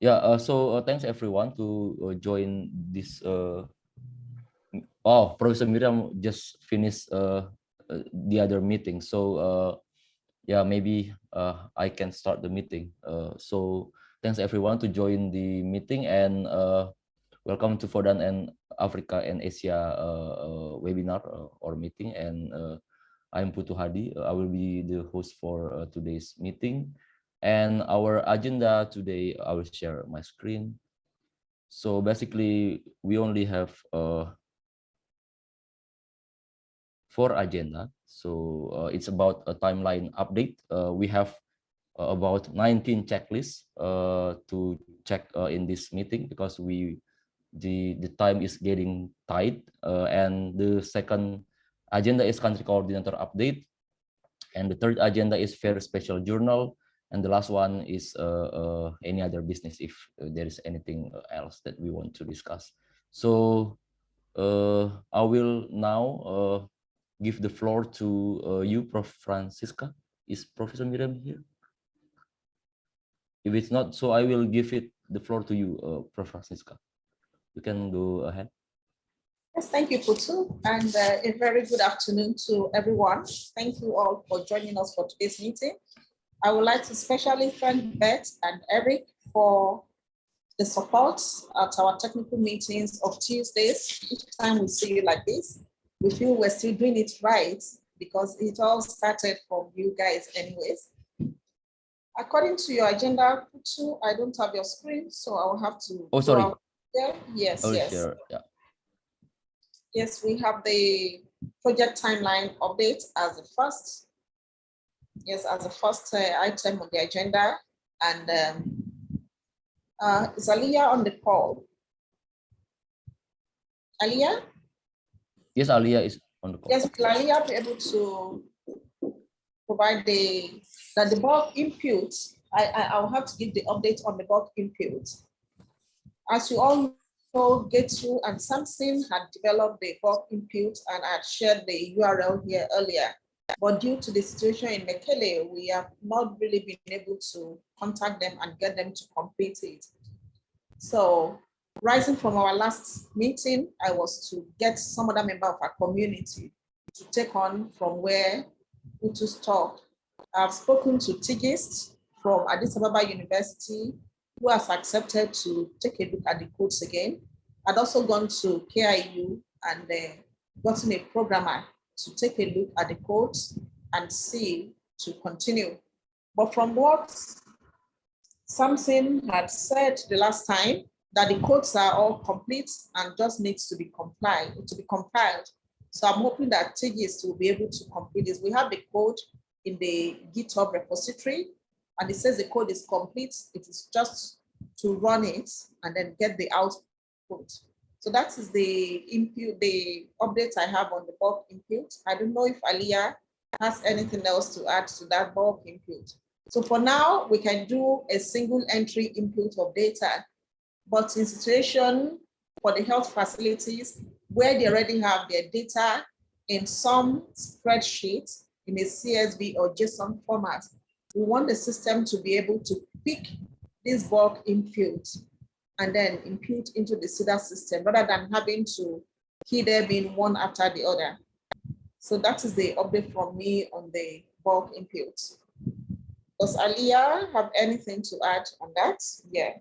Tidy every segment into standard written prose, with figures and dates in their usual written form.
Yeah, thanks everyone to join this. Oh, Professor Miriam just finished the other meeting, so yeah, maybe I can start the meeting. So thanks everyone to join the meeting, and welcome to VODAN and Africa and Asia webinar or meeting. And I'm Putu Hadi. I will be the host for today's meeting. And our agenda today, I will share my screen. So basically, we only have 4 agenda. So it's about a timeline update. We have about 19 checklists to check in this meeting, because the time is getting tight. And the second agenda is country coordinator update, and the third agenda is fair special journal, and the last one is any other business, if there is anything else that we want to discuss. So I will now give the floor to you, Prof. Francisca. Is Professor Miriam here? If it's not, so I will give the floor to you, Prof. Francisca. You can go ahead. Yes, thank you, Putu, and a very good afternoon to everyone. Thank you all for joining us for today's meeting. I would like to especially thank Beth and Eric for the support at our technical meetings of Tuesdays. Each time we see you like this, we feel we're still doing it right, because it all started from you guys anyways. According to your agenda, Putu, I don't have your screen, so I will have to. Oh, sorry. There. Yes, yes. Sure. Yeah. Yes, we have the project timeline update as the first. Yes, as the first item on the agenda. And is Aliyah on the call? Aliyah? Yes, Aliyah is on the call. Yes, will Aliyah be able to provide the bulk input? I'll have to give the update on the bulk input. As you all know, Getsu and Samson had developed the bulk input, and I had shared the URL here earlier. But due to the situation in Mekele, we have not really been able to contact them and get them to complete it. So, rising from our last meeting, I was to get some other member of our community to take on from where Utu stopped. I've spoken to Tigist from Addis Ababa University, who has accepted to take a look at the codes again. I'd also gone to KIU and gotten a programmer to take a look at the codes and see to continue. But from what Samson had said the last time, that the codes are all complete and just needs to be compiled. So I'm hoping that Tigist will be able to complete this. We have the code in the GitHub repository, and it says the code is complete. It is just to run it and then get the output. So that is the input, the updates I have on the bulk input. I don't know if Aliyah has anything else to add to that bulk input. So for now, we can do a single entry input of data, but in situation for the health facilities where they already have their data in some spreadsheets in a CSV or JSON format, we want the system to be able to pick this bulk input and then impute into the CIDA system rather than having to key them in one after the other. So that is the update from me on the bulk input. Does Aliyah have anything to add on that? Yeah.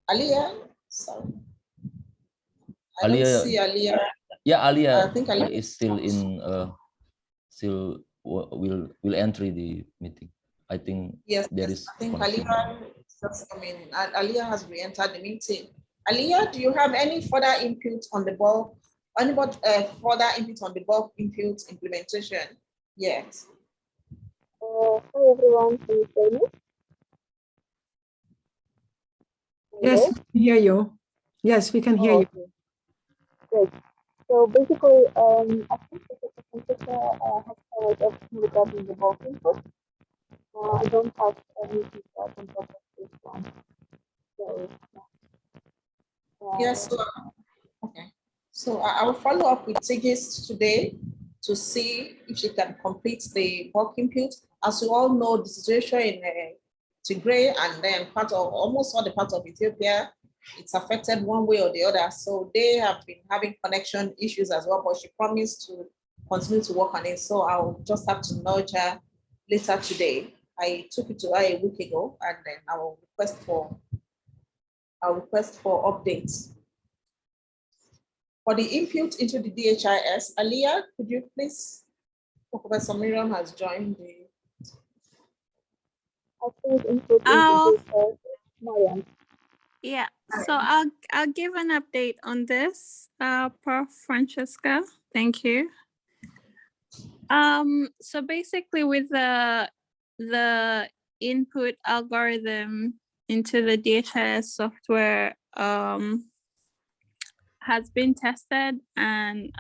Aliyah, sorry. I don't see Aliyah. Yeah, Aliyah, I think Aliyah is still in, will enter the meeting. I think yes, there is. I think Aliyah just come in, and Aliyah has re-entered the meeting. Aliyah, do you have any further input on the bulk? Any further input on the bulk input implementation? Yes. Hi everyone, can you hear me? Yes, we can hear you. Yes, we can hear you. Great. So basically, I think the computer has covered everything regarding the bulk input. I don't have anything to add on top of this one. So, yes. Okay. So I will follow up with Tigist today to see if she can complete the bulk input. As you all know, the situation Tigray, and then almost all the parts of Ethiopia. It's affected one way or the other. So they have been having connection issues as well, but she promised to continue to work on it. So I'll just have to nudge her later today. I took it to her a week ago, and then I'll request for updates. For the input into the DHIS, Aliyah, could you please, Professor Miriam has joined the. I think input into this, Mariam. Yeah, so I'll give an update on this, Prof. Francesca. Thank you. So basically, with the input algorithm into the DHIS software has been tested, and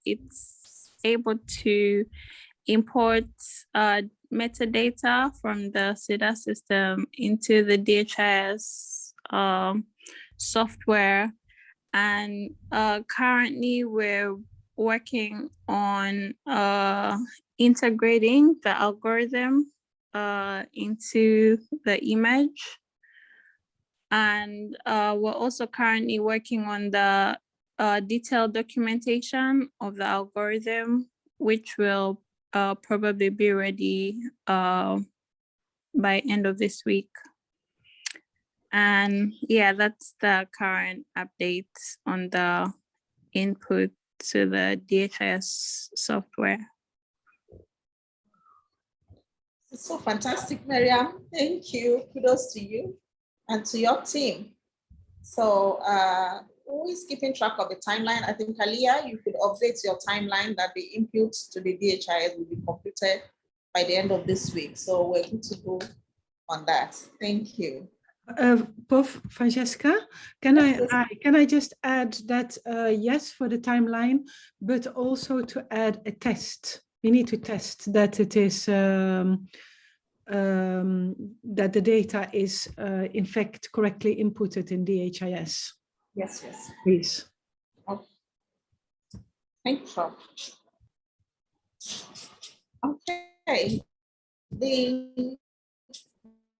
it's able to import metadata from the SIDA system into the DHIS software. And currently we're working on integrating the algorithm into the image. And we're also currently working on the detailed documentation of the algorithm, which will probably be ready by end of this week. And yeah, that's the current update on the input to the DHIS software. It's so fantastic, Miriam. Thank you. Kudos to you and to your team. So who is keeping track of the timeline? I think, Aliyah, you could update your timeline that the input to the DHIS will be completed by the end of this week. So we're good to go on that. Thank you. Prof. Francesca, can I just add that yes, for the timeline, but also to add a test. We need to test that it is that the data is in fact correctly inputted in DHIS. Yes, yes. Please. Okay. Thank you, Prof. Okay. The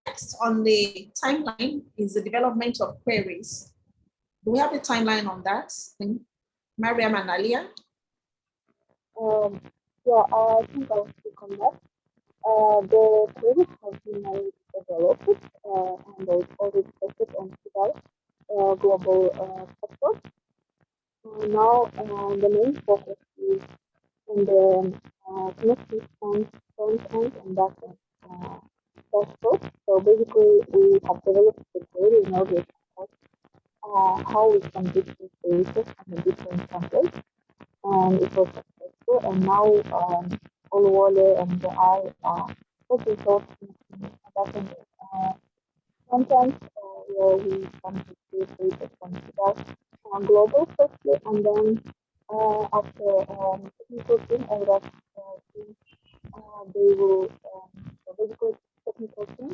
next on the timeline is the development of queries. Do we have a timeline on that? Mariam and Aliyah? Yeah, I think I'll speak on that. The queries have been developed and they've already tested on SIDA global platform. Now the main focus is on the connecting front end and back end dashboard. So basically, we have developed the query in order to test how we can different services on the different templates, and it was successful. And now Oluwole and I are working towards back end content where we can create data from SIDA global firstly, and then after technical team and that team, they will basically technical team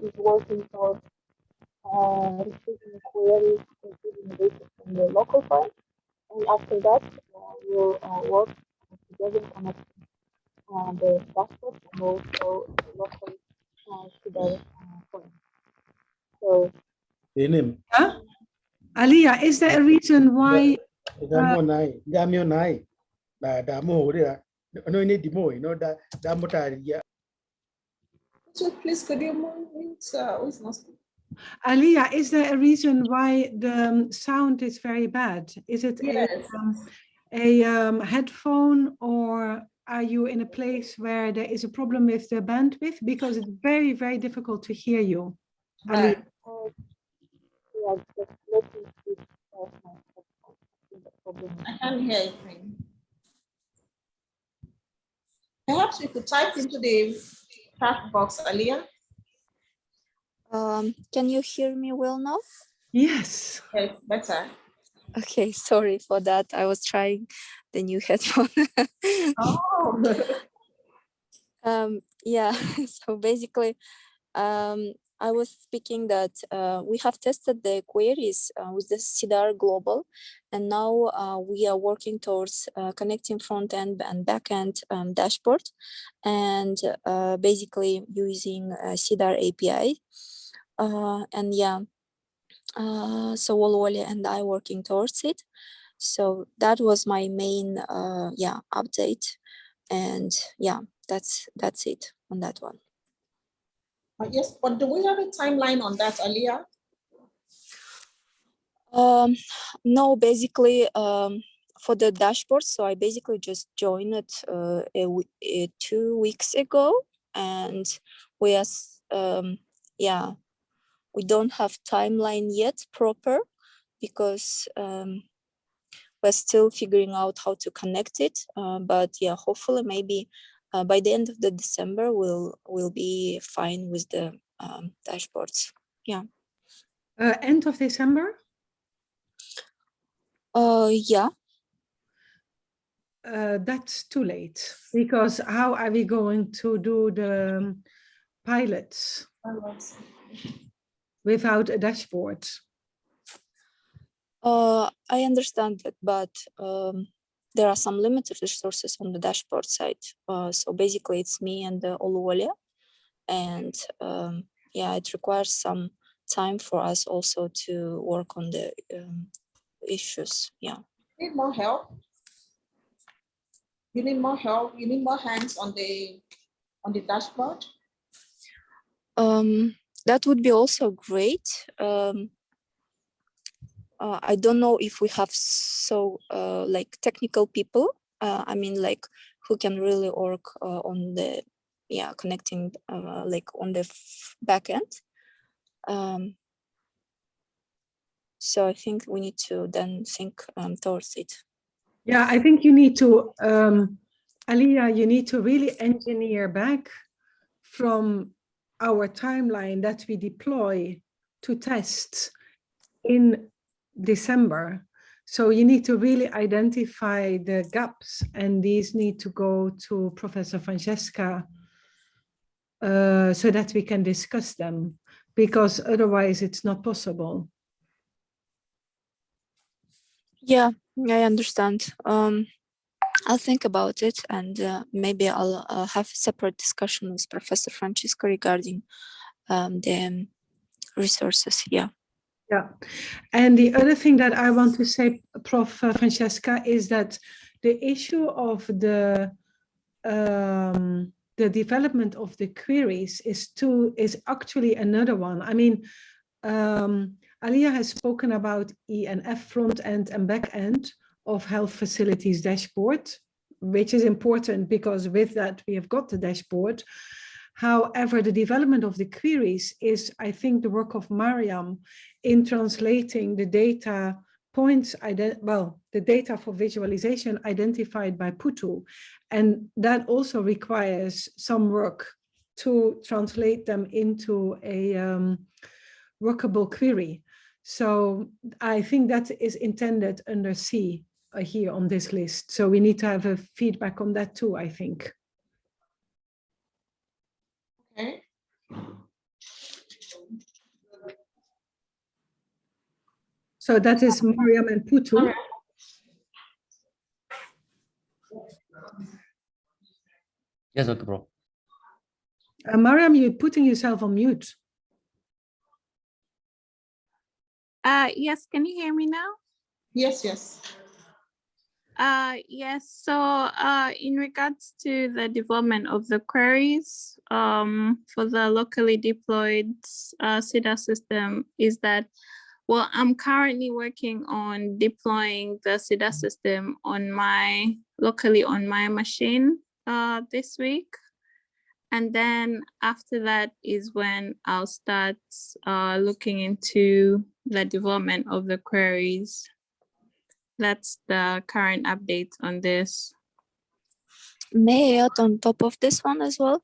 is working towards receiving queries, receiving data from the local file, and after that we'll work together connecting the dashboard and also local SIDA points. So. Huh? Aliyah, is there a reason why? So please, could you move it? Aliyah, is there a reason why the sound is very bad? Is it yes. a headphone, or are you in a place where there is a problem with the bandwidth? Because it's very, very difficult to hear you. Right. Yeah, just let me see I can't hear anything. Perhaps we could type into the chat box, Aliyah. Can you hear me well now? Yes. Yes, better. Okay, sorry for that. I was trying the new headphone. Oh. Yeah, so basically, I was speaking that we have tested the queries with the CIDR Global, and now we are working towards connecting front end and back end dashboard, and basically using CIDR API. And yeah, so Wolwole and I working towards it. So that was my main update, and yeah, that's it on that one. Yes, but do we have a timeline on that, Aliyah? No, basically for the dashboard, so I basically just joined it 2 weeks ago, and we are we don't have timeline yet proper, because we're still figuring out how to connect it, but yeah, hopefully maybe by the end of the December we'll be fine with the dashboards. Yeah. End of December? Yeah. That's too late, because how are we going to do the pilots without a dashboard? I understand that, but there are some limited resources on the dashboard side. So basically it's me and Oluwole, and yeah, it requires some time for us also to work on the issues. Yeah. Need more help? You need more help? You need more hands on the dashboard? That would be also great. I don't know if we have so like technical people. I mean, like who can really work on the connecting like on the back end. So I think we need to then think towards it. Yeah, I think you need to, Aliyah, you need to really engineer back from our timeline that we deploy to test in December. So you need to really identify the gaps, and these need to go to Professor Francesca so that we can discuss them, because otherwise it's not possible. Yeah, I understand. I'll think about it, and maybe I'll have a separate discussion with Professor Francesca regarding the resources. Yeah. Yeah, and the other thing that I want to say, Prof. Francesca, is that the issue of the development of the queries is actually another one. I mean, Aliyah has spoken about ENF front end and back end of health facilities dashboard, which is important because with that we have got the dashboard. However, the development of the queries is, I think, the work of Mariam in translating the data points, the data for visualization identified by Putu. And that also requires some work to translate them into a workable query. So I think that is intended under C here on this list. So we need to have a feedback on that too, I think. Okay. So that is Mariam and Putu. Yes, okay, bro. Mariam, you're putting yourself on mute. Yes, can you hear me now? Yes, yes. Yes, so in regards to the development of the queries for the locally deployed CIDR system is that, well, I'm currently working on deploying the CIDR system locally on my machine this week. And then after that is when I'll start looking into the development of the queries. That's the current update on this. May I add on top of this one as well?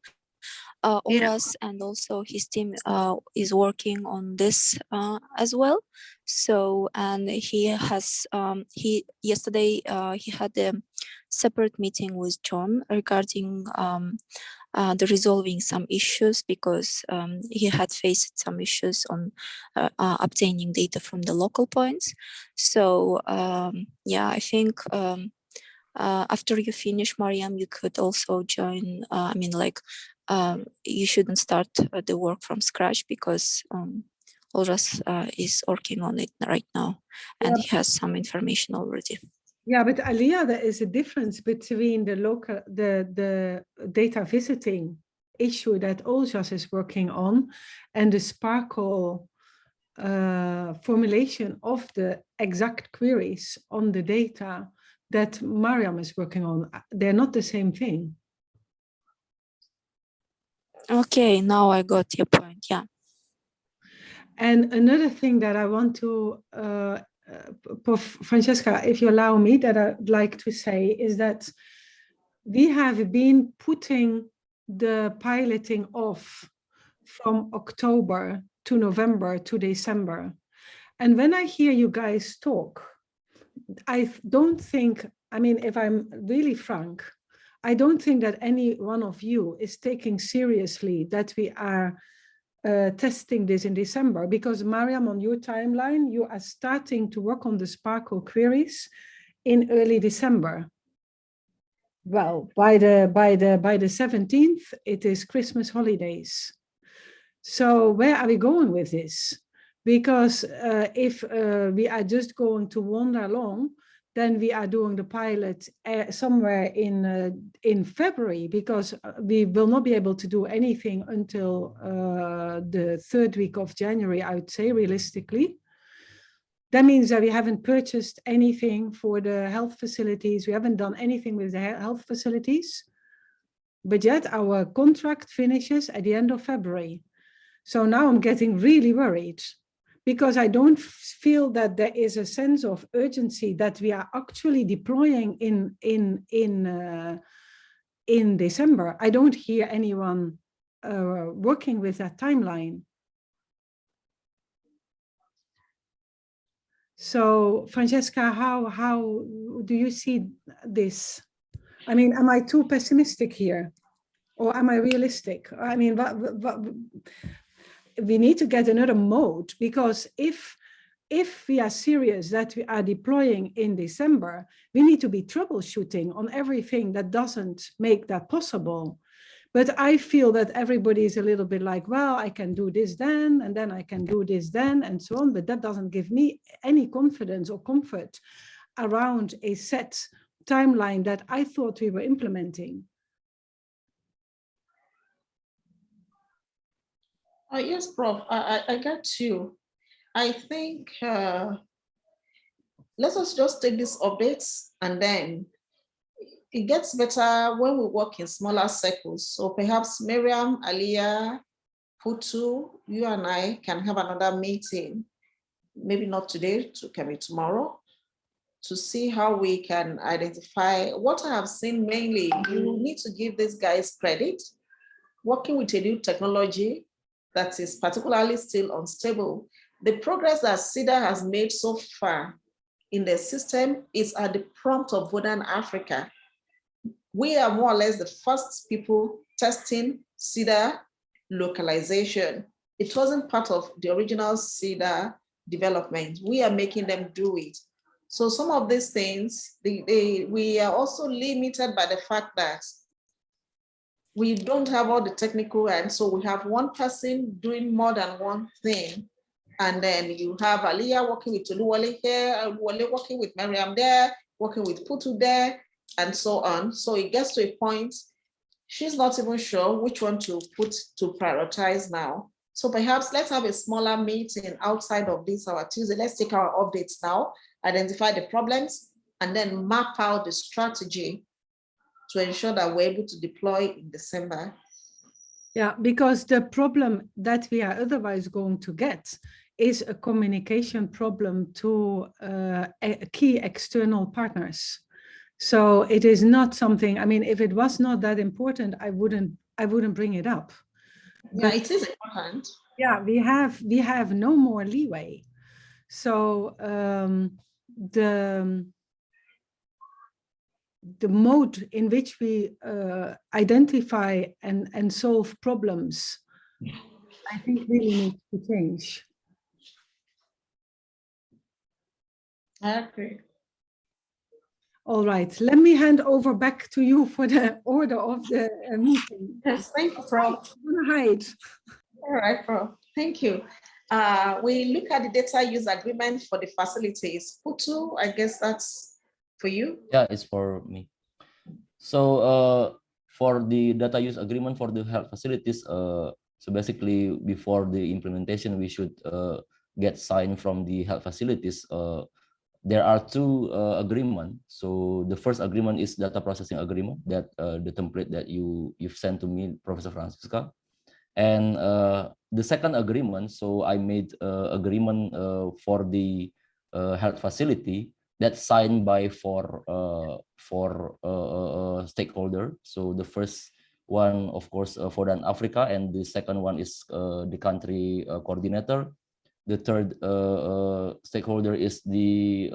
Oras and also his team is working on this as well. So, and he has, yesterday he had a separate meeting with John regarding the resolving some issues because he had faced some issues on obtaining data from the local points. So yeah, I think after you finish, Mariam, you could also join. I mean, like, you shouldn't start the work from scratch because Olras is working on it right now, and he has some information already. Yeah, but Aliyah, there is a difference between the data visiting issue that Oljas is working on and the Sparkle formulation of the exact queries on the data that Mariam is working on. They're not the same thing. Okay, now I got your point, yeah. And another thing that I want to, Francesca, if you allow me, that I'd like to say is that we have been putting the piloting off from October to November to December. And when I hear you guys talk, I don't think, I mean, if I'm really frank, I don't think that any one of you is taking seriously that we are testing this in December, because Mariam, on your timeline, you are starting to work on the Sparkle queries in early December. Well, by the 17th, it is Christmas holidays. So where are we going with this? Because if we are just going to wander along, then we are doing the pilot somewhere in February, because we will not be able to do anything until the 3rd week of January, I would say, realistically. That means that we haven't purchased anything for the health facilities. We haven't done anything with the health facilities, but yet our contract finishes at the end of February. So now I'm getting really worried, because I don't feel that there is a sense of urgency that we are actually deploying in December. I don't hear anyone working with that timeline. So, Francesca, how do you see this? I mean, am I too pessimistic here, or am I realistic? I mean, we need to get another mode, because if we are serious that we are deploying in December, we need to be troubleshooting on everything that doesn't make that possible. But I feel that everybody is a little bit like, well, I can do this then, and then I can do this then, and so on. But that doesn't give me any confidence or comfort around a set timeline that I thought we were implementing. Yes, Prof, I get you. I think let us just take these updates, and then it gets better when we work in smaller circles. So perhaps Miriam, Aliyah, Putu, you and I can have another meeting, maybe not today, can be tomorrow, to see how we can identify what I have seen. Mainly, you need to give these guys credit. Working with a new technology that is particularly still unstable, the progress that CEDA has made so far in the system is at the prompt of VODAN Africa. We are more or less the first people testing CEDA localization. It wasn't part of the original CEDA development. We are making them do it. So some of these things, we are also limited by the fact that we don't have all the technical, and so we have one person doing more than one thing. And then you have Aliyah working with Toluwale here, Wale working with Mariam there, working with Putu there, and so on. So it gets to a point, she's not even sure which one to put to prioritize now. So perhaps let's have a smaller meeting outside of this, our Tuesday. Let's take our updates now, identify the problems, and then map out the strategy to ensure that we're able to deploy in December. Yeah, because the problem that we are otherwise going to get is a communication problem to key external partners. So it is not something, I mean, if it was not that important, I wouldn't bring it up. Yeah, it is important. Yeah, we have no more leeway. the mode in which we identify and solve problems, I think really needs to change. I agree. All right, let me hand over back to you for the order of the meeting. Yes, thank you, Prof. Hide. All right, Prof. Thank you. We look at the data use agreement for the facilities. Putu, I guess that's for you. Yeah, it's for me. So for the data use agreement for the health facilities, so basically before the implementation, we should get signed from the health facilities. There are two agreements. So the first agreement is data processing agreement, that the template that you've sent to me, Professor Francisca. And the second agreement, so I made agreement for the health facility that's signed by four stakeholder. So the first one, of course, VODAN Africa, and the second one is the country coordinator. The third stakeholder is the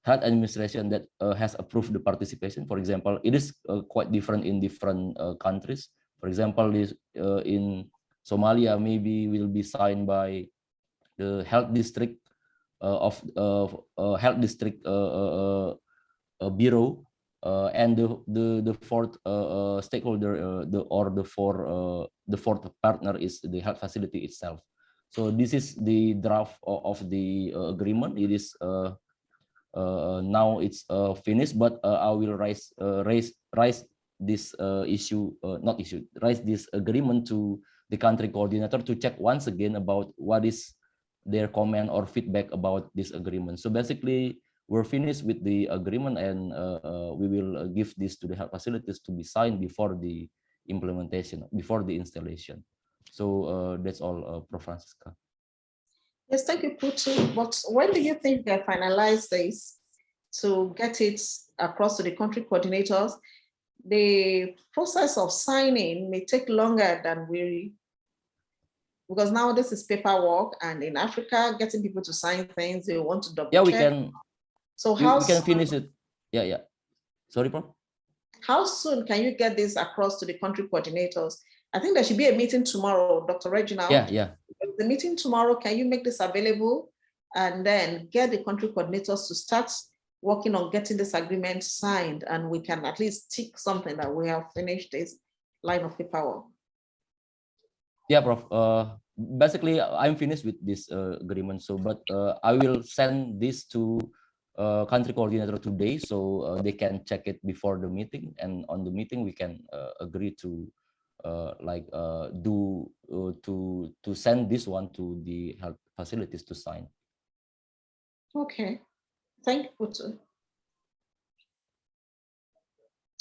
health administration that has approved the participation. For example, it is quite different in different countries. For example, this in Somalia maybe will be signed by the health district of health district bureau, and the fourth stakeholder, the fourth partner is the health facility itself. So this is the draft of the agreement. It is now it's finished, but I will raise this raise this agreement to the country coordinator to check once again about what is their comment or feedback about this agreement. So basically, we're finished with the agreement, and we will give this to the health facilities to be signed before the implementation, before the installation. So that's all, Prof. Francisca. Yes, thank you, Putu. But when do you think they'll finalize this to get it across to the country coordinators? The process of signing may take longer than because now this is paperwork, and in Africa, getting people to sign things, they want to double check. Yeah, we can. So how we can finish it. Yeah. Sorry, Prof. How soon can you get this across to the country coordinators? I think there should be a meeting tomorrow, Dr. Reginald. Yeah. The meeting tomorrow, can you make this available and then get the country coordinators to start working on getting this agreement signed, and we can at least tick something that we have finished this line of paperwork? Yeah, Prof. Basically, I'm finished with this agreement. So, but I will send this to country coordinator today, so they can check it before the meeting, and on the meeting we can agree to to send this one to the health facilities to sign. Okay, thank you, Putu.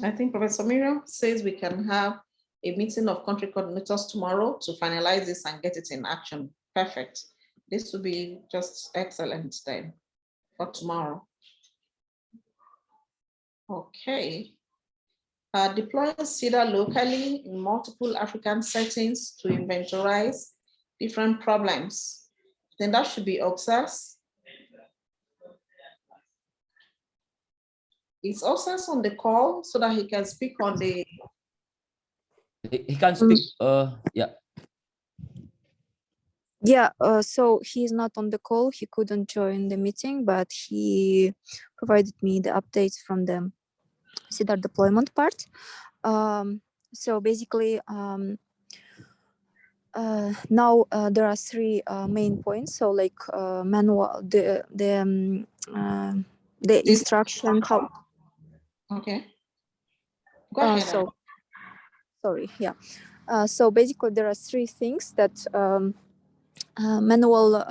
I think Professor Miriam says we can have a meeting of country coordinators tomorrow to finalize this and get it in action. Perfect. This will be just excellent then for tomorrow. Okay. Deploying CEDAR locally in multiple African settings to inventorize different problems. Then that should be Oxas. Is Oxas on the call so that he can speak on the... He can speak, yeah. Yeah, so he's not on the call. He couldn't join the meeting, but he provided me the updates from the CEDAR deployment part. So basically, now there are three main points. So like manual, the instruction how. Okay. Go ahead. So sorry, yeah. So basically, there are three things that manual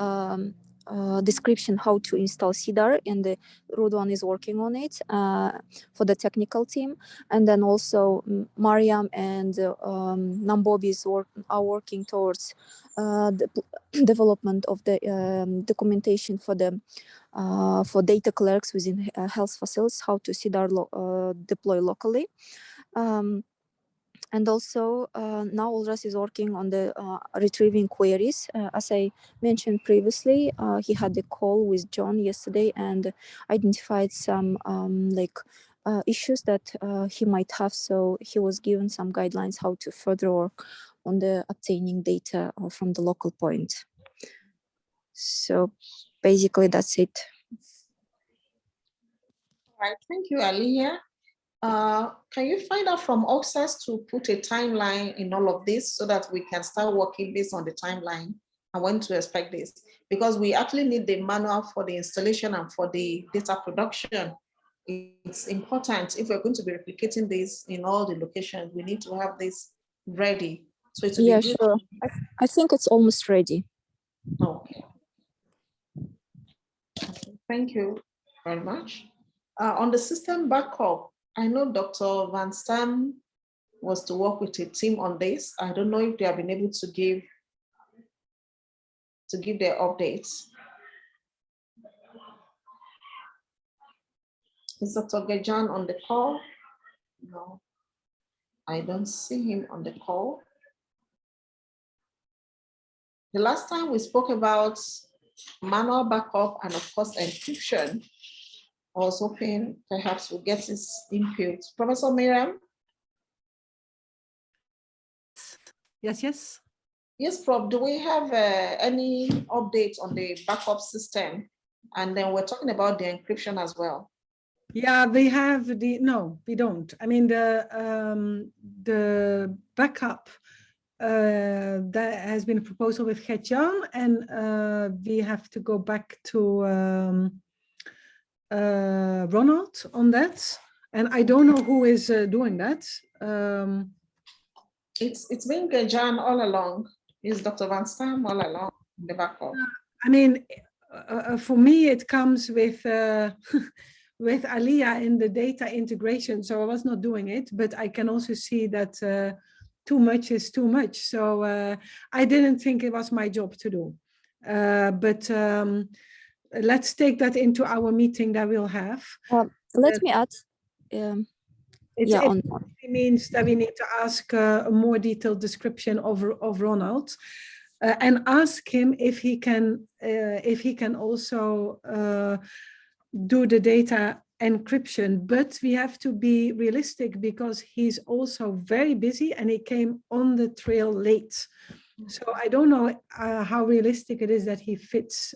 description how to install CEDAR, and the VODAN is working on it for the technical team. And then also Mariam and Nambobi are working towards the development of the documentation for the for data clerks within health facilities, how to CEDAR deploy locally. And also now Ulras is working on the retrieving queries. As I mentioned previously, he had a call with John yesterday and identified some issues that he might have. So he was given some guidelines how to further work on the obtaining data from the local point. So basically that's it. All right, thank you, Aliyah. Can you find out from OCSAS to put a timeline in all of this so that we can start working based on the timeline and when to expect this? Because we actually need the manual for the installation and for the data production. It's important if we're going to be replicating this in all the locations, we need to have this ready. So it's yeah, sure. I think it's almost ready. Okay. Thank you very much. On the system backup, I know Dr. Van Stam was to work with a team on this. I don't know if they have been able to give their updates. Is Dr. Gajan on the call? No, I don't see him on the call. The last time we spoke about manual backup and of course encryption, I was hoping perhaps we'll get his input. Professor Miriam? Yes, yes. Yes, Prof. Do we have any updates on the backup system? And then we're talking about the encryption as well. Yeah, we have no, we don't. I mean, the backup that has been a proposal with Gert-Jan, and we have to go back to Ronald on that. And I don't know who is doing that. It's been Gert-Jan all along. Is Dr. Van Stam all along the backup? I mean, for me, it comes with with Aliyah in the data integration. So I was not doing it, but I can also see that too much is too much. So I didn't think it was my job to do. But let's take that into our meeting that we'll have. Let me add. It means that we need to ask a more detailed description of Ronald. And ask him if he can also do the data encryption, but we have to be realistic because he's also very busy and he came on the trail late. So I don't know how realistic it is that he fits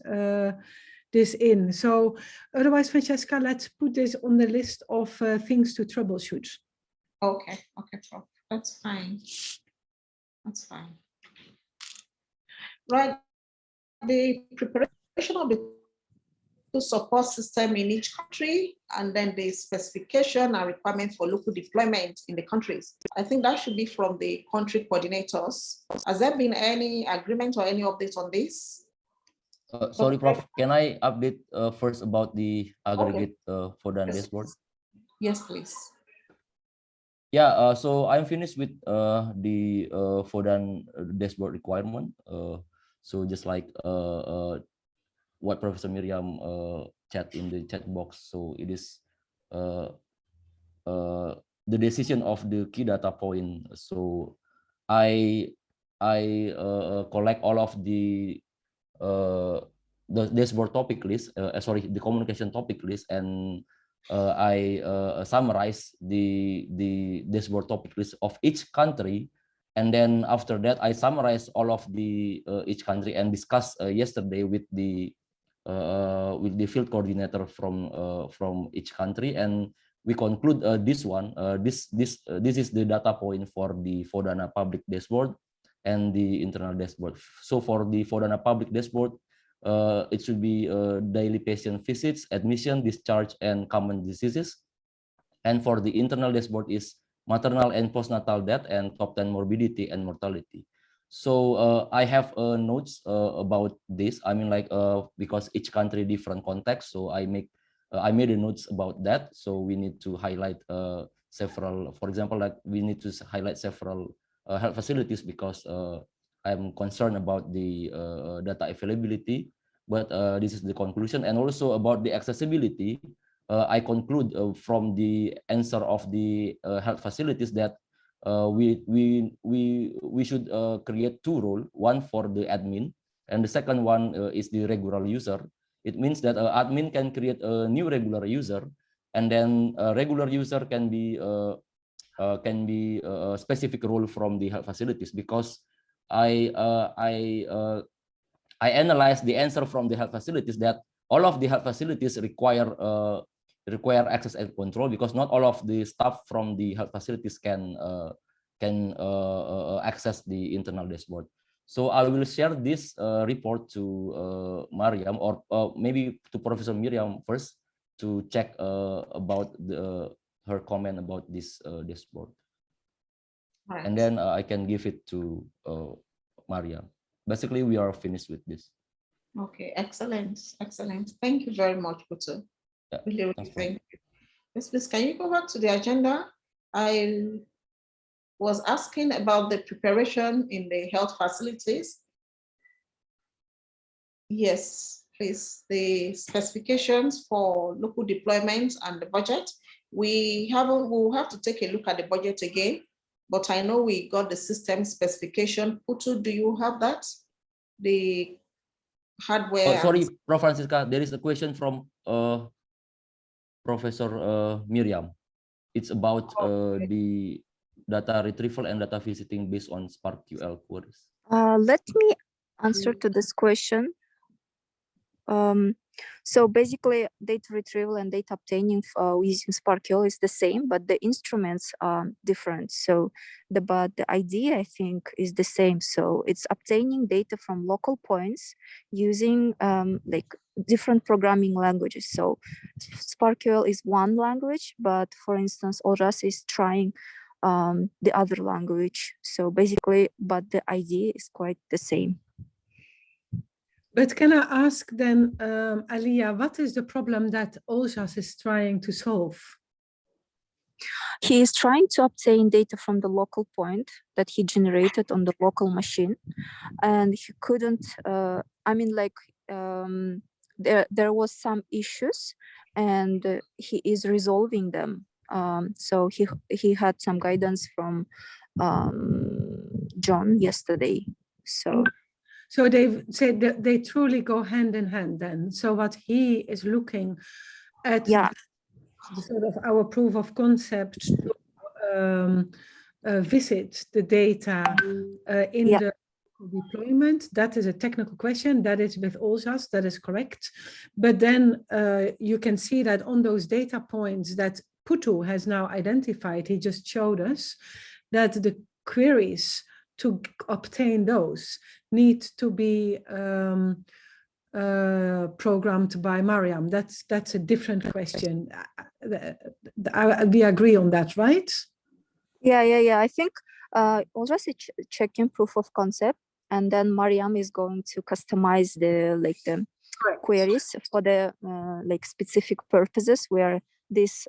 this in. So otherwise, Francesca, let's put this on the list of things to troubleshoot. Okay, Prof. That's fine. That's fine. Right, the preparation of the support system in each country, and then the specification and requirement for local deployment in the countries. I think that should be from the country coordinators. Has there been any agreement or any update on this? Sorry, Prof. Can I update first about the aggregate VODAN dashboard? Yes, please. Yeah, so I'm finished with the VODAN dashboard requirement. So just like what Professor Miriam chat in the chat box. So it is the decision of the key data point. So I collect all of the dashboard topic list. Sorry, the communication topic list, and I summarize the dashboard topic list of each country. And then after that, I summarize all of the each country and discuss yesterday with the field coordinator from each country, and we conclude this one. This is the data point for the VODAN public dashboard and the internal dashboard. So for the VODAN public dashboard, it should be daily patient visits, admission, discharge, and common diseases. And for the internal dashboard is maternal and postnatal death and top 10 morbidity and mortality. So I have notes about this. I mean, like because each country different context, so I made a notes about that. So we need to highlight several. For example, like we need to highlight several health facilities because I'm concerned about the data availability. But this is the conclusion, and also about the accessibility. I conclude from the answer of the health facilities that we should create two roles, one for the admin and the second one is the regular user. It means that admin can create a new regular user, and then a regular user can be a specific role from the health facilities, because I analyzed the answer from the health facilities that all of the health facilities require access and control, because not all of the staff from the health facilities can access the internal dashboard. So I will share this report to Mariam, or maybe to Professor Miriam first, to check about her comment about this dashboard. Right. And then I can give it to Mariam. Basically, we are finished with this. Okay, excellent, excellent. Thank you very much, Putu. Yeah, really thank you. Yes, please, can you go back to the agenda? I was asking about the preparation in the health facilities. Yes, please, the specifications for local deployments and the budget. We'll have to take a look at the budget again, but I know we got the system specification. Putu, do you have that? The hardware. Oh, sorry, Prof. Francisca, there is a question from Professor Miriam. It's about the data retrieval and data visiting based on SparkQL queries. Let me answer to this question. So basically, data retrieval and data obtaining using SparkQL is the same, but the instruments are different. So but the idea, I think, is the same. So it's obtaining data from local points using like different programming languages. So SparkQL is one language, but for instance, ORAS is trying the other language. So basically, but the idea is quite the same. But can I ask then, Aliyah, what is the problem that OJAS is trying to solve? He is trying to obtain data from the local point that he generated on the local machine, and he couldn't. I mean, like there was some issues, and he is resolving them. So he had some guidance from John yesterday. So they've said that they truly go hand in hand then. So what he is looking at, the sort of our proof of concept to visit the data in the deployment, that is a technical question. That is with OJAS, that is correct. But then you can see that on those data points that Putu has now identified, he just showed us that the queries to obtain those need to be programmed by Mariam. That's a different question. We agree on that, right? Yeah. I think also checking proof of concept, and then Mariam is going to customize the queries for the like specific purposes where this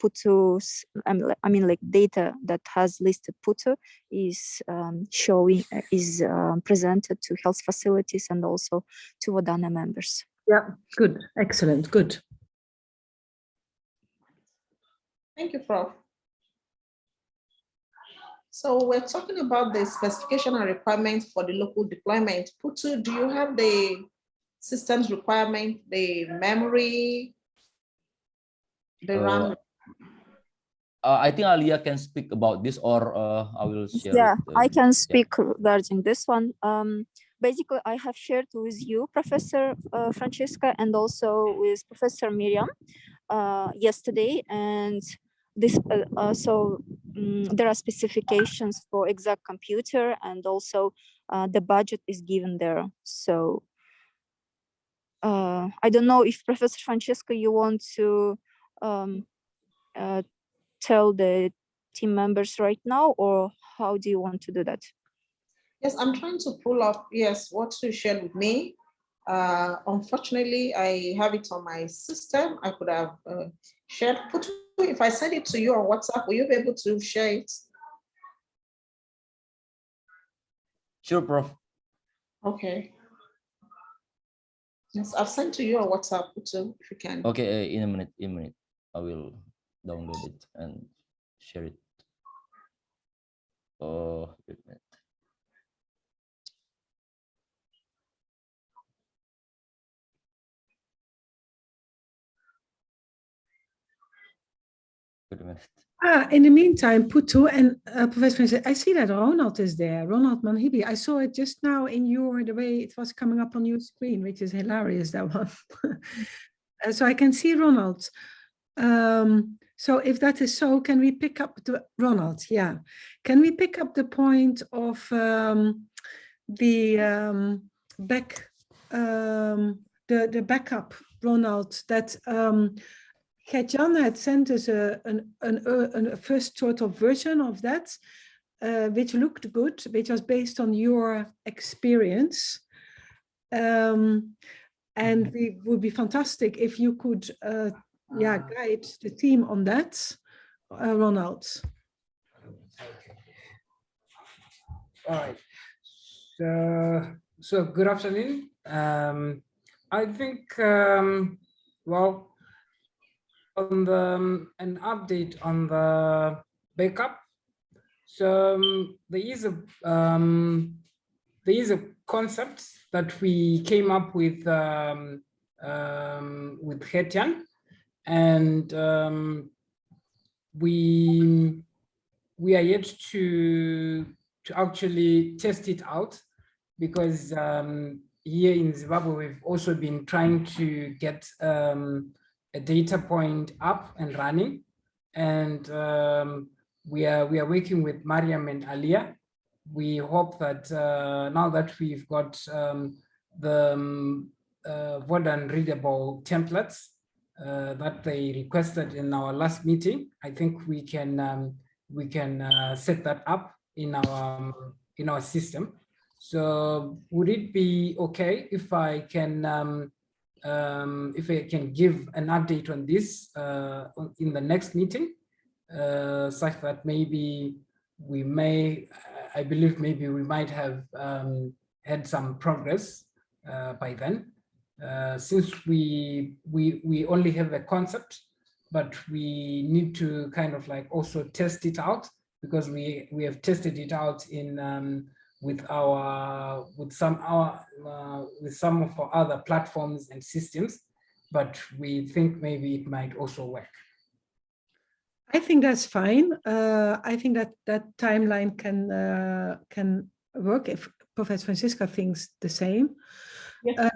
Putu's, I mean like data that has listed Putu is presented to health facilities and also to VODAN members. Yeah, good, excellent, good. Thank you, Prof. So we're talking about the specification and requirements for the local deployment. Putu, do you have the systems requirement, the memory, the RAM? I think Aliyah can speak about this, or I will share. Yeah, I can speak regarding this one. Basically, I have shared with you, Professor Francesca, and also with Professor Miriam yesterday, and this there are specifications for exact computer, and also the budget is given there. So I don't know if Professor Francesca, you want to tell the team members right now, or how do you want to do that? Yes, I'm trying to pull up, yes, what you shared with me. Unfortunately, I have it on my system. I could have shared. If I send it to you on WhatsApp, will you be able to share it? Sure, Prof. Okay. Yes, I've sent to you on WhatsApp too, if you can. Okay, in a minute, I will download it and share it. Oh, wait a minute. for the minute. In the meantime, Putu and Professor Francisca, I see that Ronald is there, Ronald Manhibi. I saw it just now in the way it was coming up on your screen, which is hilarious, that one. So I can see Ronald. So if that is so, can we pick up Ronald? Yeah. Can we pick up the point of the backup, Ronald, that Gert-Jan had sent us a first sort of version of that, which looked good, which was based on your experience. And it would be fantastic if you could guide the team on that, Ronald. Okay. All right. So good afternoon. I think, well, on the an update on the backup. So there is a concept that we came up with Gert-Jan, and we are yet to actually test it out, because here in Zimbabwe we've also been trying to get a data point up and running, and we are working with Mariam and Alia. We hope that now that we've got the VODAN readable templates that they requested in our last meeting, I think we can set that up in our system. So would it be okay if I can give an update on this in the next meeting, such that maybe we may, I believe maybe we might have had some progress by then, since we only have a concept, but we need to kind of like also test it out, because we have tested it out in with some of our other platforms and systems, but we think maybe it might also work. I think that's fine. I think that timeline can work if Professor Francisca thinks the same. Yes.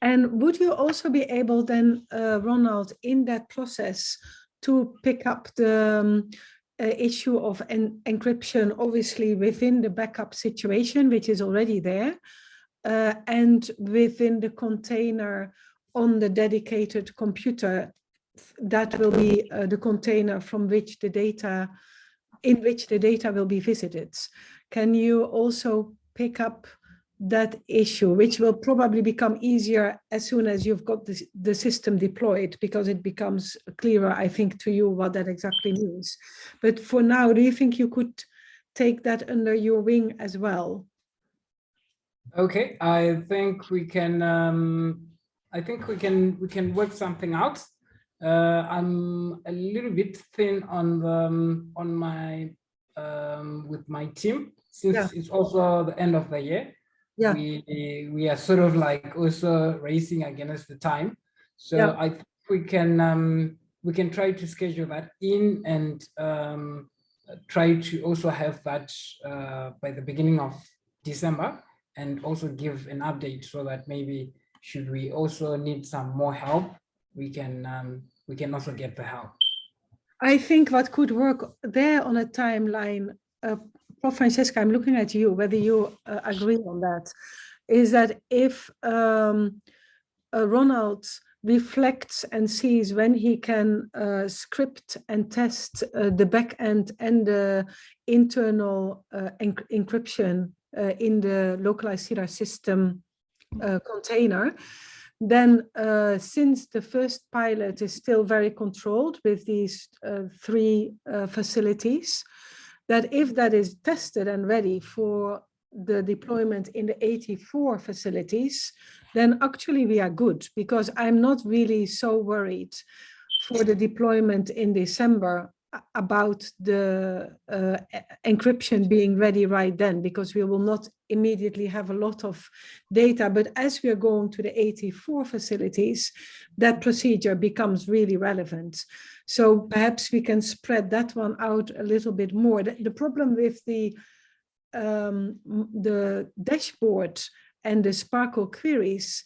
And would you also be able then, Ronald, in that process to pick up the issue of encryption, obviously within the backup situation, which is already there, and within the container on the dedicated computer, that will be the container from which the data, in which the data will be visited. Can you also pick up that issue, which will probably become easier as soon as you've got the system deployed, because it becomes clearer, I think, to you what that exactly means. But for now, do you think you could take that under your wing as well? Okay, I think we can. We can work something out. I'm a little bit thin on my with my team, since it's also the end of the year. Yeah. We are sort of like also racing against the time, so Yeah. I think we can try to schedule that in, and try to also have that by the beginning of December, and also give an update, so that maybe should we also need some more help, we can also get the help. I think what could work there on a timeline, Prof. Francisca, I'm looking at you, whether you agree on that, is that if Ronald reflects and sees when he can script and test the back end and the internal encryption in the localized CIDR system container, then since the first pilot is still very controlled with these 3 facilities, that if that is tested and ready for the deployment in the 84 facilities, then actually we are good, because I'm not really so worried for the deployment in December about the encryption being ready right then, because we will not immediately have a lot of data. But as we are going to the 84 facilities, that procedure becomes really relevant. So perhaps we can spread that one out a little bit more. The problem with the dashboard and the Sparkle queries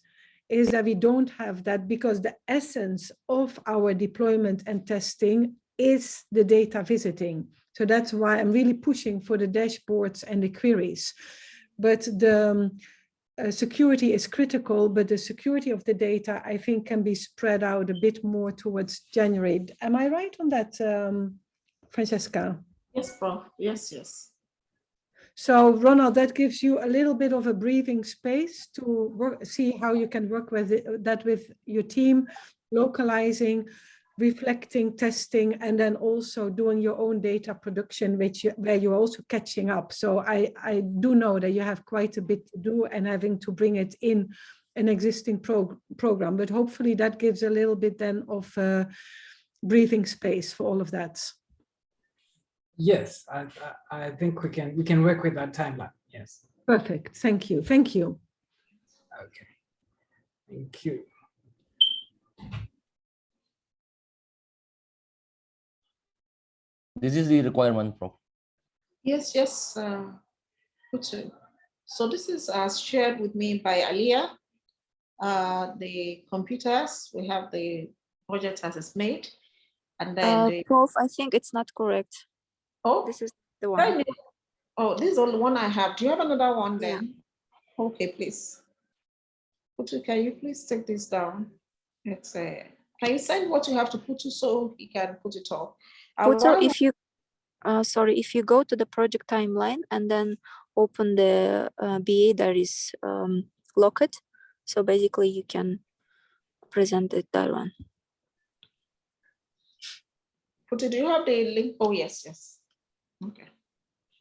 is that we don't have that, because the essence of our deployment and testing is the data visiting. So that's why I'm really pushing for the dashboards and the queries. But the security is critical, but the security of the data, I think, can be spread out a bit more towards January. Am I right on that, Francesca? Yes, Prof. Yes, yes. So Ronald, that gives you a little bit of a breathing space to work, see how you can work with that with your team, localizing, reflecting, testing, and then also doing your own data production, where you're also catching up. So I do know that you have quite a bit to do and having to bring it in an existing program, but hopefully that gives a little bit then of breathing space for all of that. Yes, I think we can work with that timeline. Yes. Perfect. Thank you. Thank you. Okay. Thank you. This is the requirement, Prof. Yes, yes. Good. So this is as shared with me by Aliyah. The computers, we have the budget as it's made. And then Prof, I think it's not correct. Oh, this is the one. Oh, this is the one I have. Do you have another one then? Yeah. Okay, please. Putu, can you please take this down? It's can you send what you have to Putu so he can put it up? Putu, if you sorry, if you go to the project timeline and then open the BA that is locked, so basically you can present it that one. Putu, do you have the link? Oh, yes, yes. Okay.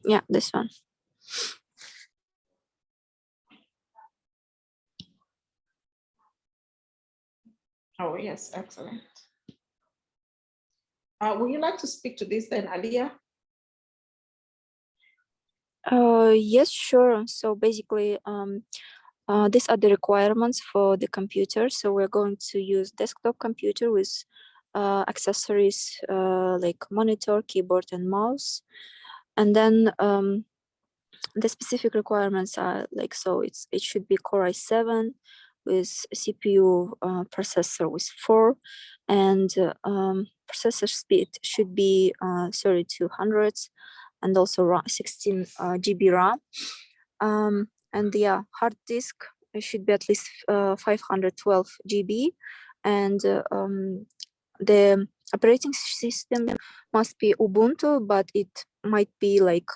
Yeah, this one. Oh, yes, excellent. Would you like to speak to this then, Aliyah? Yes, sure. So basically, these are the requirements for the computer. So we're going to use desktop computer with accessories like monitor, keyboard, and mouse. And then the specific requirements are like, so it should be Core i7 with CPU processor with 4, and processor speed should be 3200, and also 16 GB RAM. And yeah, hard disk, it should be at least 512 GB, and the operating system must be Ubuntu, but it might be like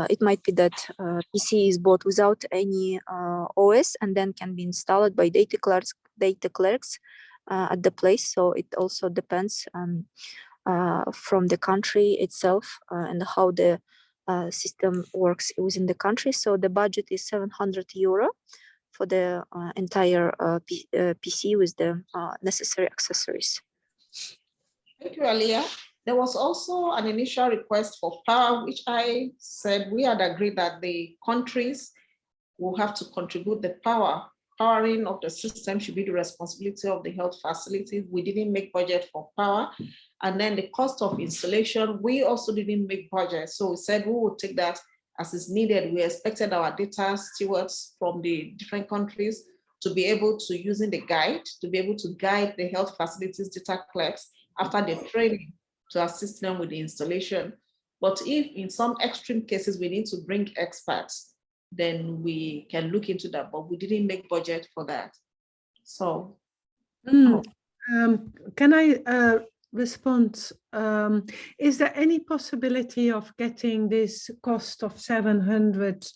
it might be that PC is bought without any OS and then can be installed by data clerks at the place. So it also depends from the country itself and how the system works within the country. So the budget is €700 for the entire PC with the necessary accessories. Thank you, Aliyah. There was also an initial request for power, which I said we had agreed that the countries will have to contribute the powering of the system should be the responsibility of the health facilities. We didn't make budget for power. And then the cost of installation, we also didn't make budget. So we said we will take that as is needed. We expected our data stewards from the different countries to be able to, using the guide, to be able to guide the health facilities data clerks after the training to assist them with the installation. But if in some extreme cases we need to bring experts, then we can look into that, but we didn't make budget for that. So. Can I respond? Is there any possibility of getting this cost of 700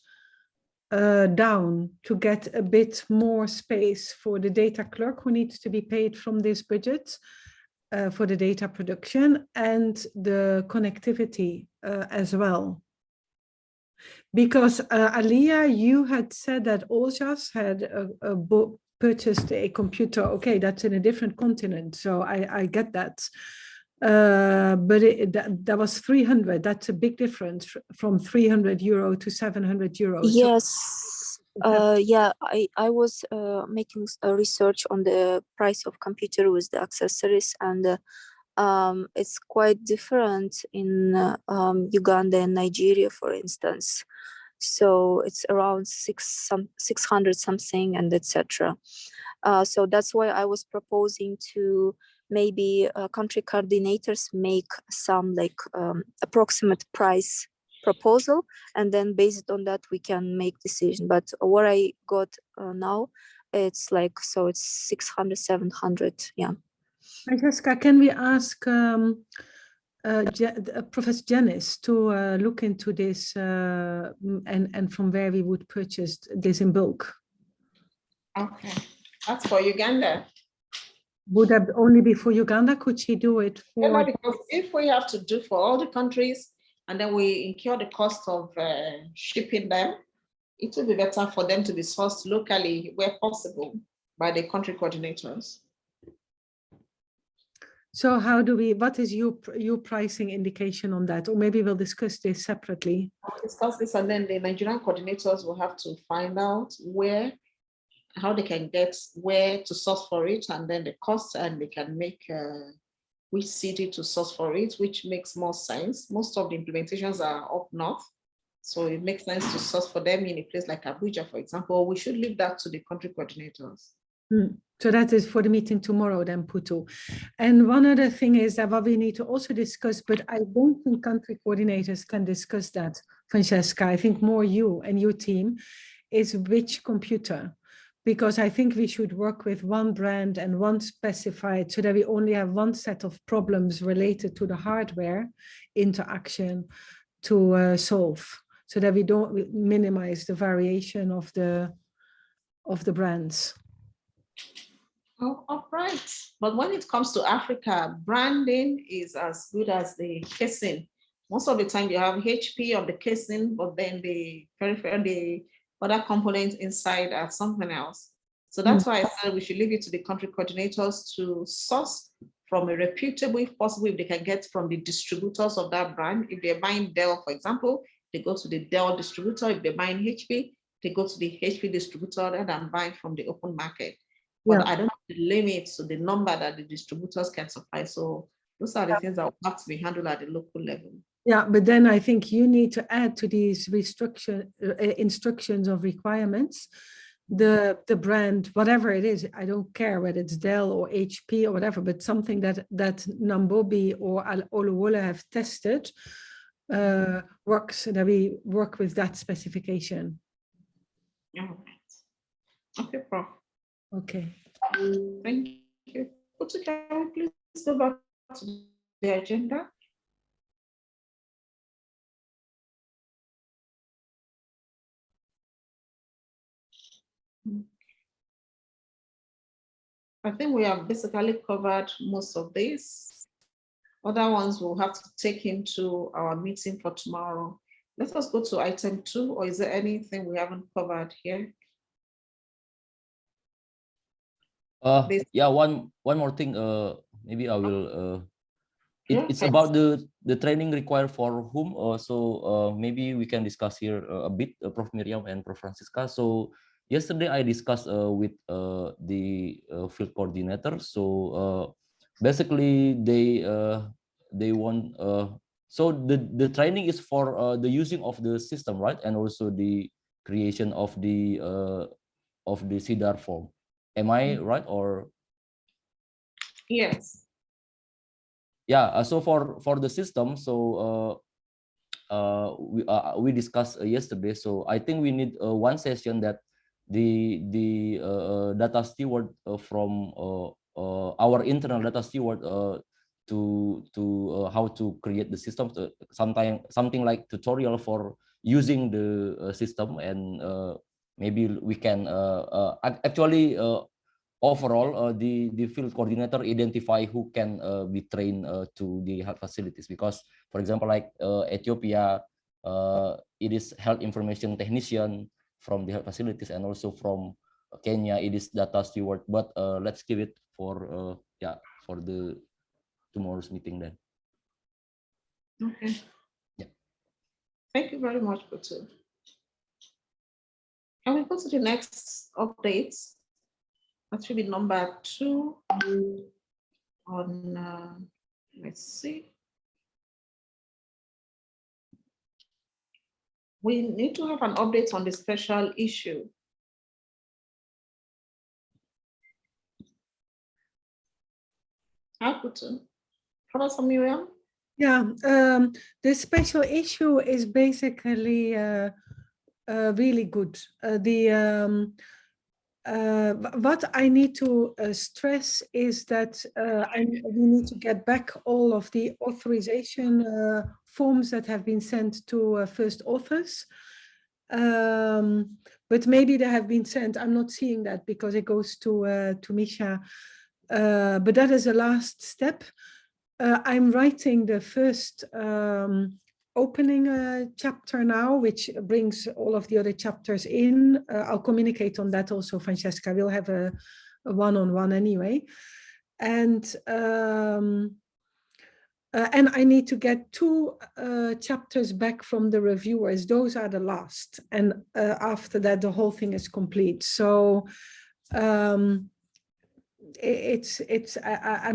down to get a bit more space for the data clerk who needs to be paid from this budget for the data production and the connectivity as well? Because Aliyah, you had said that Oljas had purchased a computer. Okay, that's in a different continent, so I get that. But that was 300. That's a big difference from €300 to €700. Yes, Yeah, I was making a research on the price of computer with the accessories, and it's quite different in Uganda and Nigeria, for instance. So it's around 600 something and etc. So that's why I was proposing to maybe country coordinators make some like approximate price proposal, and then based on that we can make decision. But what I got now, it's like, so it's 600, 700, yeah. Francesca, can we ask Professor Janice to look into this and from where we would purchase this in bulk? Okay, that's for Uganda. Would that only be for Uganda? Could she do it for? Yeah, because if we have to do for all the countries and then we incur the cost of shipping them, it will be better for them to be sourced locally where possible by the country coordinators. So how do we, what is your pricing indication on that? Or maybe we'll discuss this separately. I'll discuss this, and then the Nigerian coordinators will have to find out how they can get where to source for it, and then the cost, and they can make which city to source for it, which makes more sense. Most of the implementations are up north, so it makes sense to source for them in a place like Abuja, for example. We should leave that to the country coordinators. So that is for the meeting tomorrow then, Putu. And one other thing is that what we need to also discuss, but I don't think country coordinators can discuss that, Francesca. I think more you and your team, is which computer. Because I think we should work with one brand and one specified, so that we only have one set of problems related to the hardware interaction to solve, so that we don't minimize the variation of the brands. Oh, all right. But when it comes to Africa, branding is as good as the casing. Most of the time you have HP on the casing, but then the peripheral, the other components inside are something else. So that's why I said we should leave it to the country coordinators to source from a reputable, if possible, if they can get from the distributors of that brand. If they're buying Dell, for example, they go to the Dell distributor. If they're buying HP, they go to the HP distributor rather than buying from the open market. But I don't know the limits to the number that the distributors can supply. So those are the things that will have to be handled at the local level. Yeah, but then I think you need to add to these instructions of requirements, the brand, whatever it is. I don't care whether it's Dell or HP or whatever, but something that Nambobi or Oluwola have tested works, that we work with that specification. All right. Okay, Prof. Okay. Thank you. Can we please go back to the agenda? I think we have basically covered most of this. Other ones we'll have to take into our meeting for tomorrow. Let us go to item 2, or is there anything we haven't covered here? Yeah, one more thing. Maybe I will. It's Okay. about the training required for whom. So maybe we can discuss here a bit, Prof. Miriam and Prof. Francisca. So yesterday I discussed with the field coordinator. So basically they want. So the training is for the using of the system, right, and also the creation of the CDAR form. Am I right, or? Yes. Yeah. So for the system, so we discussed yesterday. So I think we need one session that the data steward from our internal data steward to how to create the system. Something like tutorial for using the system, and maybe we can actually. Overall, the field coordinator identify who can be trained to the health facilities, because, for example, like Ethiopia, it is health information technician from the health facilities, and also from Kenya, it is data steward. But let's give it for for the tomorrow's meeting then. Okay. Yeah. Thank you very much, Putu. And we go to the next update. That should be number 2 on, let's see. We need to have an update on the special issue. Professor Miriam? Yeah, the special issue is basically really good. What I need to stress is that we need to get back all of the authorization forms that have been sent to first authors. But maybe they have been sent. I'm not seeing that because it goes to Misha. But that is the last step. I'm writing the first opening chapter now, which brings all of the other chapters in. I'll communicate on that also, Francesca. We'll have a one-on-one anyway. And I need to get 2 chapters back from the reviewers. Those are the last. And after that, the whole thing is complete. So I'm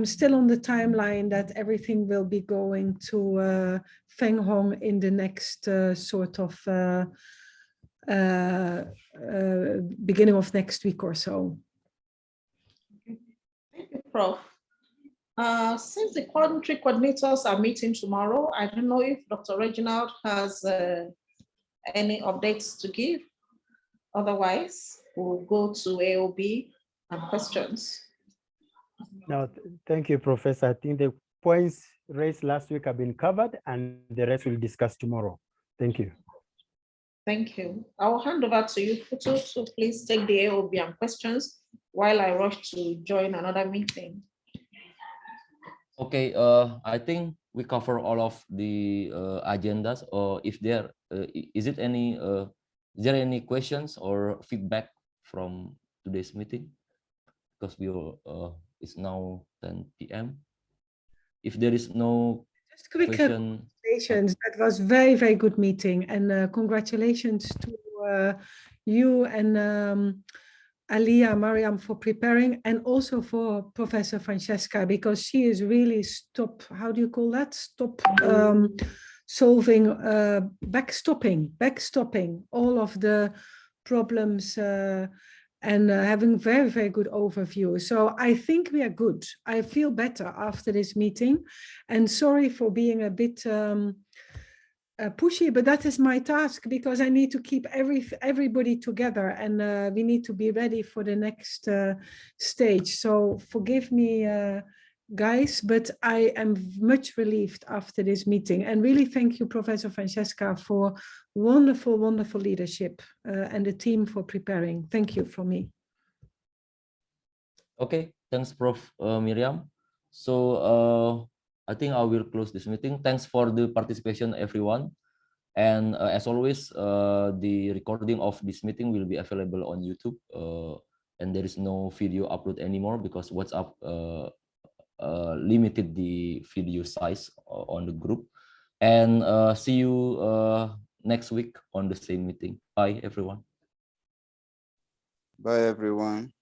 still on the timeline that everything will be going to Feng Hong in the next sort of beginning of next week or so. Thank you, Prof. Since the country coordinators are meeting tomorrow, I don't know if Dr. Reginald has any updates to give. Otherwise, we'll go to AOB and questions. No, thank you, Professor. I think the points raised last week have been covered and the rest we'll discuss tomorrow. Thank you. Thank you. I will hand over to you, Futu, to please take the AOB and questions while I rush to join another meeting. Okay, I think we cover all of the agendas. Or if there is there any questions or feedback from today's meeting? Because it's now 10 p.m. If there is no just quick question, congratulations. That was very, very good meeting, and congratulations to you and Alia, Mariam for preparing, and also for Professor Francesca, because she is really how do you call that? Solving, backstopping all of the problems and having very, very good overview. So I think we are good. I feel better after this meeting, and sorry for being a bit pushy, but that is my task because I need to keep everybody together, and we need to be ready for the next stage. So forgive me, guys, but I am much relieved after this meeting, and really thank you, Professor Francesca, for wonderful, wonderful leadership and the team for preparing. Thank you from me. Okay, thanks, Prof. Miriam. So I think I will close this meeting. Thanks for the participation, everyone. And as always, the recording of this meeting will be available on YouTube. And there is no video upload anymore because WhatsApp limited the video size on the group. And see you next week on the same meeting. Bye, everyone. Bye, everyone.